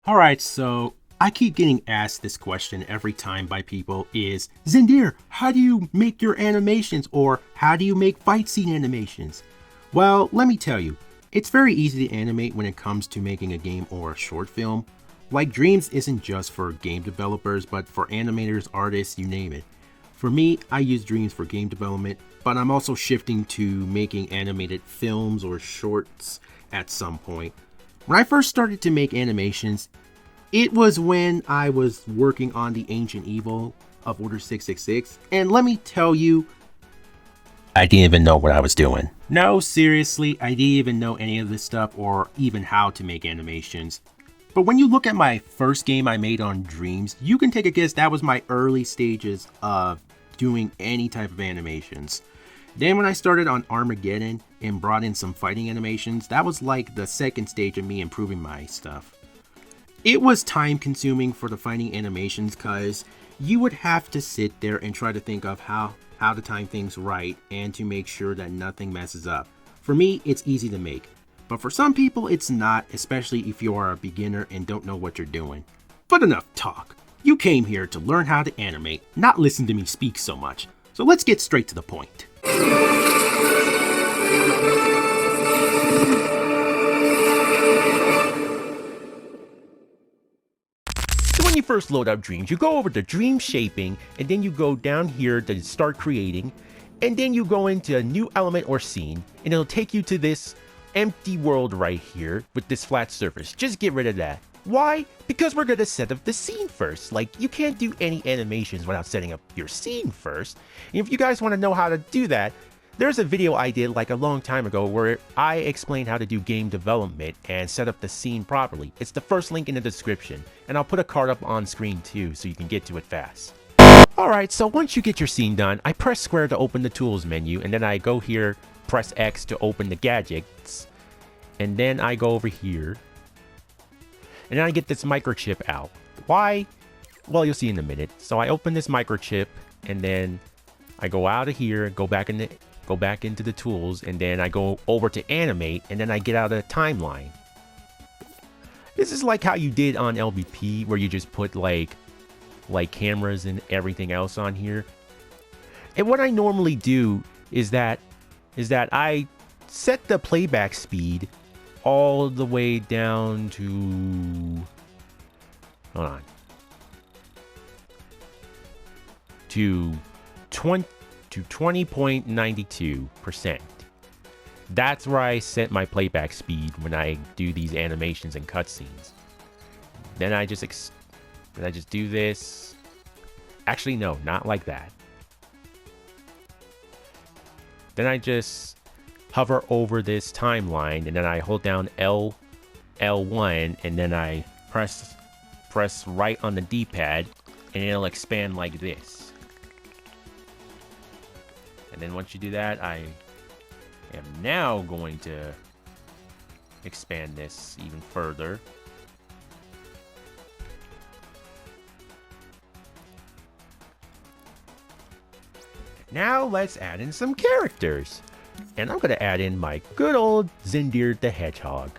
Alright, so I keep getting asked this question every time by people is, Zendir, how do you make your animations, or how do you make fight scene animations? Well, let me tell you, it's very easy to animate when it comes to making a game or a short film. Like Dreams isn't just for game developers, but for animators, artists, you name it. For me, I use Dreams for game development, but I'm also shifting to making animated films or shorts at some point. When I first started to make animations, it was when I was working on the Ancient Evil of Order 666, and let me tell you, I didn't even know what I was doing. No, seriously, I didn't even know any of this stuff or even how to make animations. But when you look at my first game I made on Dreams, you can take a guess that was my early stages of doing any type of animations. Then when I started on Armageddon and brought in some fighting animations, that was like the second stage of me improving my stuff. It was time consuming for the fighting animations because you would have to sit there and try to think of how to time things right and to make sure that nothing messes up. For me, it's easy to make, but for some people it's not, especially if you are a beginner and don't know what you're doing. But enough talk. You came here to learn how to animate, not listen to me speak so much. So let's get straight to the point. So when you first load up Dreams, you go over to Dream Shaping, and then you go down here to start creating, and then you go into a new element or scene, and it'll take you to this empty world right here with this flat surface. Just get rid of that. Why? Because we're gonna set up the scene first. Like, you can't do any animations without setting up your scene first. And if you guys want to know how to do that, there's a video I did like a long time ago where I explained how to do game development and set up the scene properly. It's the first link in the description, and I'll put a card up on screen too so you can get to it fast. Alright, so once you get your scene done, I press square to open the tools menu, and then I go here, press X to open the gadgets, and then I go over here, and then I get this microchip out. Why? Well, you'll see in a minute. So I open this microchip, and then I go out of here, go back into the tools, and then I go over to animate, and then I get out of the timeline. This is like how you did on LVP, where you just put like cameras and everything else on here. And what I normally do is that I set the playback speed all the way down to, hold on, to 20.92%. That's where I set my playback speed when I do these animations and cutscenes. Then I just do this. Actually, no, not like that. Then I just hover over this timeline, and then I hold down L1, and then I press right on the D-pad, and it'll expand like this. And then once you do that, I am now going to expand this even further. Now let's add in some characters. And I'm going to add in my good old Zendir the Hedgehog.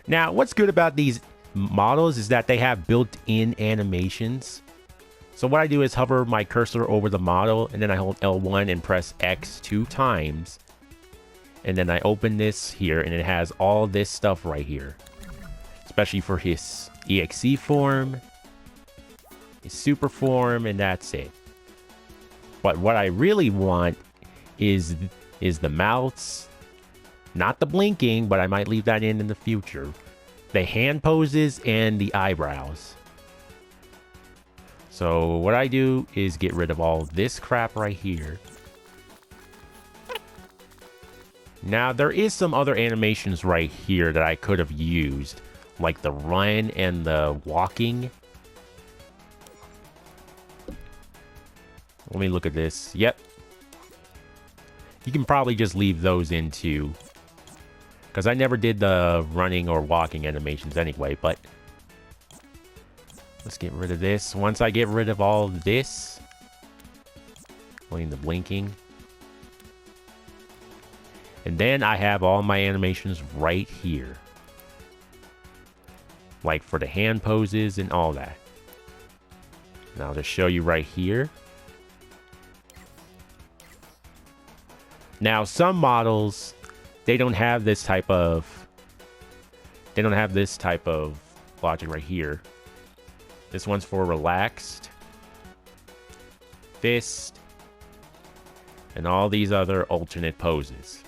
Now, what's good about these models is that they have built-in animations. So what I do is hover my cursor over the model, and then I hold L1 and press X 2 times. And then I open this here, and it has all this stuff right here. Especially for his EXE form, his super form, and that's it. But what I really want is the mouths, not the blinking, but I might leave that in the future. The hand poses and the eyebrows. So what I do is get rid of all this crap right here. Now there is some other animations right here that I could have used, like the run and the walking. Let me look at this. Yep. You can probably just leave those in too, because I never did the running or walking animations anyway, but let's get rid of this. Once I get rid of all of this, only the blinking, And then I have all my animations right here. Like for the hand poses and all that. And I'll just show you right here. Now, some models, they don't have this type of logic right here. This one's for relaxed, fist, and all these other alternate poses.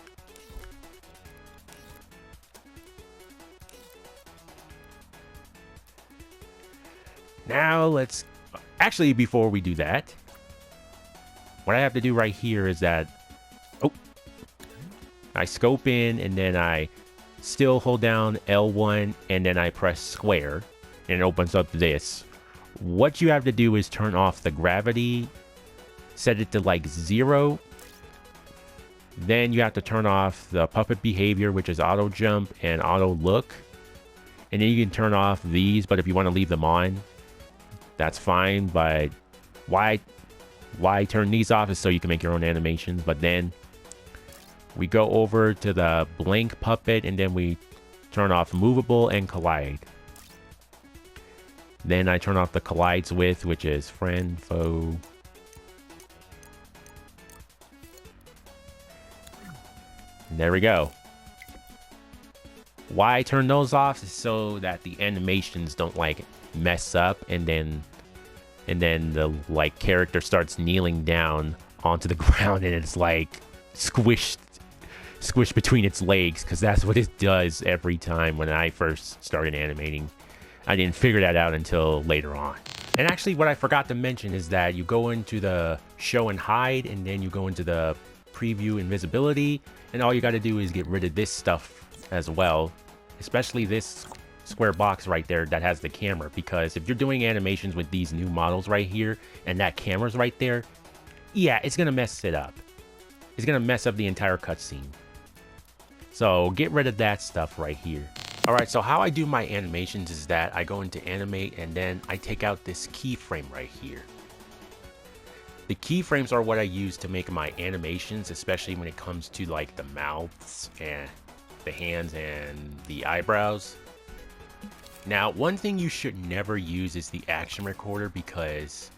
Now let's... Actually, before we do that, what I have to do right here is that... Oh! I scope in, and then I still hold down L1, and then I press square, and it opens up this. What you have to do is turn off the gravity, set it to like 0. Then you have to turn off the puppet behavior, which is auto jump and auto look. And then you can turn off these, but if you want to leave them on, that's fine. But why turn these off is so you can make your own animations. But then we go over to the blank puppet, and then we turn off movable and collide. Then I turn off the collides with, which is friend, foe. And there we go. Why I turn those off is so that the animations don't like mess up, and then the like character starts kneeling down onto the ground, and it's like squished between its legs, because that's what it does every time when I first started animating. I didn't figure that out until later on. And actually, what I forgot to mention is that you go into the show and hide, and then you go into the preview invisibility, and all you got to do is get rid of this stuff as well, especially this square box right there that has the camera, because if you're doing animations with these new models right here and that camera's right there, yeah, it's gonna mess it up. It's gonna mess up the entire cutscene. So get rid of that stuff right here. Alright, so how I do my animations is that I go into animate, and then I take out this keyframe right here. The keyframes are what I use to make my animations, especially when it comes to like the mouths and the hands and the eyebrows. Now, one thing you should never use is the action recorder, because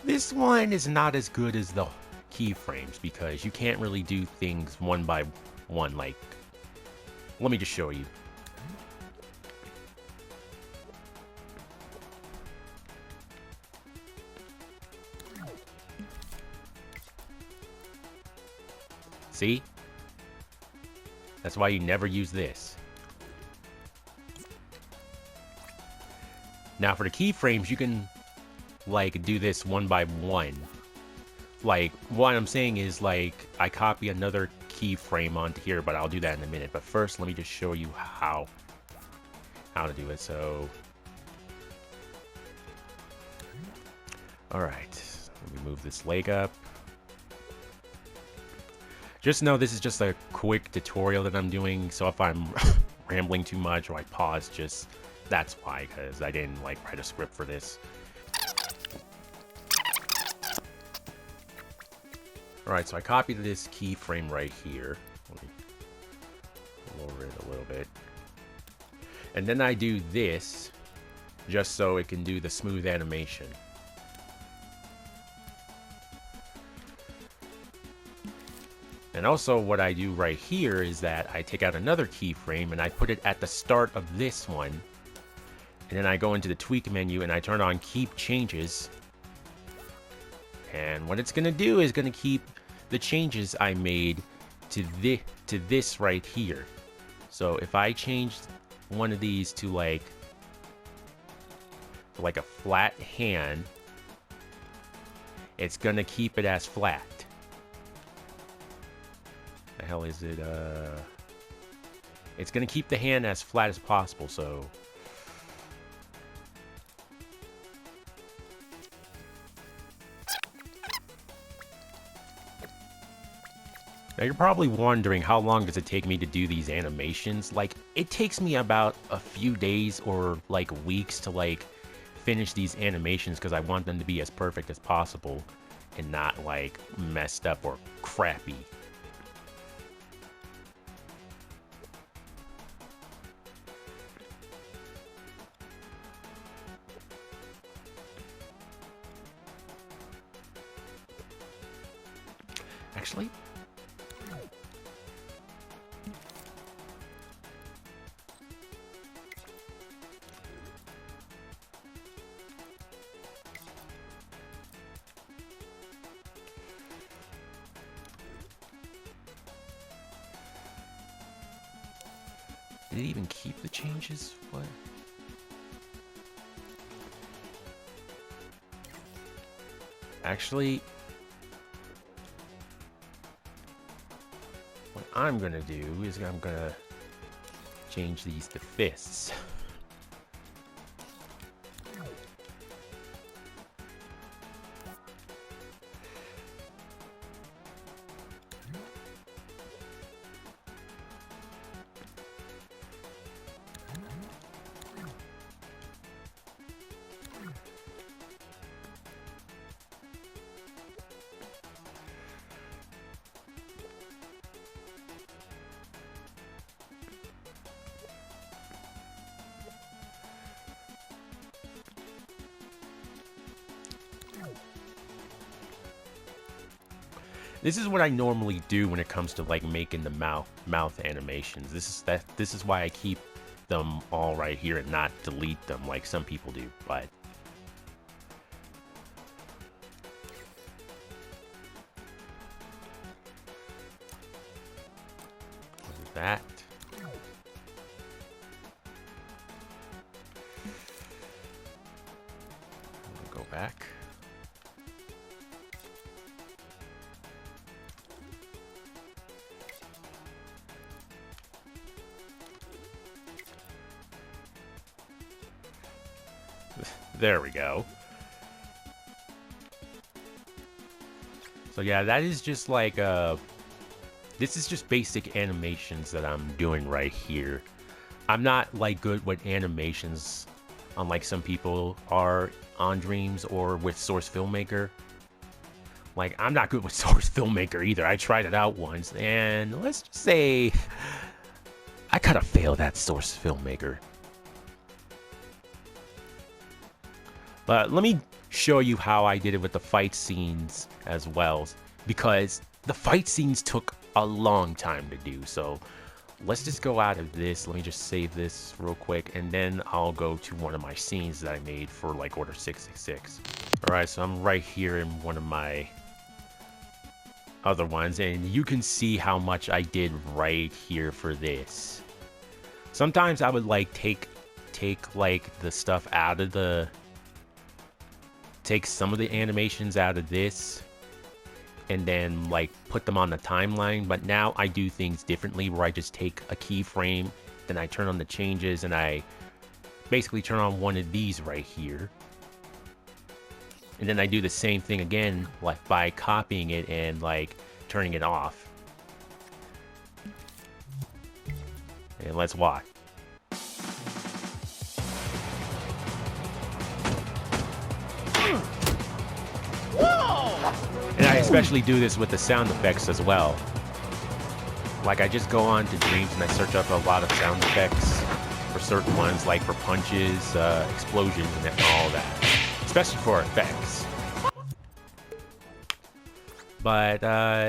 this one is not as good as the keyframes, because you can't really do things one by one. Like, let me just show you. See? That's why you never use this. Now for the keyframes, you can like do this one by one. Like, what I'm saying is, like, I copy another keyframe onto here, but I'll do that in a minute. But first, let me just show you how to do it. So, all right, let me move this leg up. Just know this is just a quick tutorial that I'm doing, so if I'm rambling too much or I pause, just that's why, because I didn't like write a script for this. Alright, so I copied this keyframe right here. Let me lower it a little bit. And then I do this just so it can do the smooth animation. And also what I do right here is that I take out another keyframe and I put it at the start of this one. And then I go into the tweak menu and I turn on keep changes. And what it's going to do is going to keep the changes I made to this right here. So if I change one of these to like a flat hand, it's going to keep it as flat. The hell is it? It's gonna keep the hand as flat as possible. So now you're probably wondering, how long does it take me to do these animations? Like, it takes me about a few days or like weeks to like finish these animations, because I want them to be as perfect as possible and not like messed up or crappy. Actually, did it even keep the changes? What? Actually, what I'm gonna do is I'm gonna change these to fists. This is what I normally do when it comes to like making the mouth animations. This is why I keep them all right here and not delete them like some people do, but that. Go back. There we go. So yeah, that is just like this is just basic animations that I'm doing right here. I'm not like good with animations, unlike some people are on Dreams or with Source Filmmaker. Like, I'm not good with Source Filmmaker either. I tried it out once, and let's just say I kind of failed at Source Filmmaker. But let me show you how I did it with the fight scenes as well, because the fight scenes took a long time to do. So let's just go out of this. Let me just save this real quick, and then I'll go to one of my scenes that I made for like Order 666. All right, so I'm right here in one of my other ones, and you can see how much I did right here for this. Sometimes I would like take like the stuff out of the, take some of the animations out of this and then like put them on the timeline, but now I do things differently where I just take a keyframe, then I turn on the changes, and I basically turn on one of these right here, and then I do the same thing again, like by copying it and like turning it off. And let's watch. And I especially do this with the sound effects as well. Like, I just go on to Dreams and I search up a lot of sound effects for certain ones, like for punches, explosions, and all that. Especially for effects. But,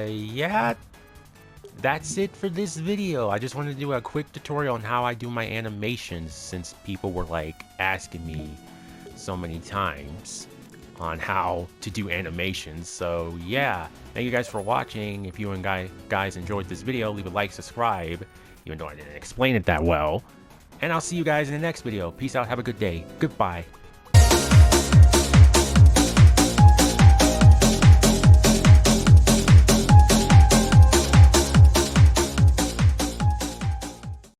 yeah, that's it for this video. I just wanted to do a quick tutorial on how I do my animations, since people were, like, asking me so many times on how to do animations. So yeah, thank you guys for watching. If you and guys enjoyed this video, leave a like, subscribe, even though I didn't explain it that well, and I'll see you guys in the next video. Peace out, have a good day, goodbye.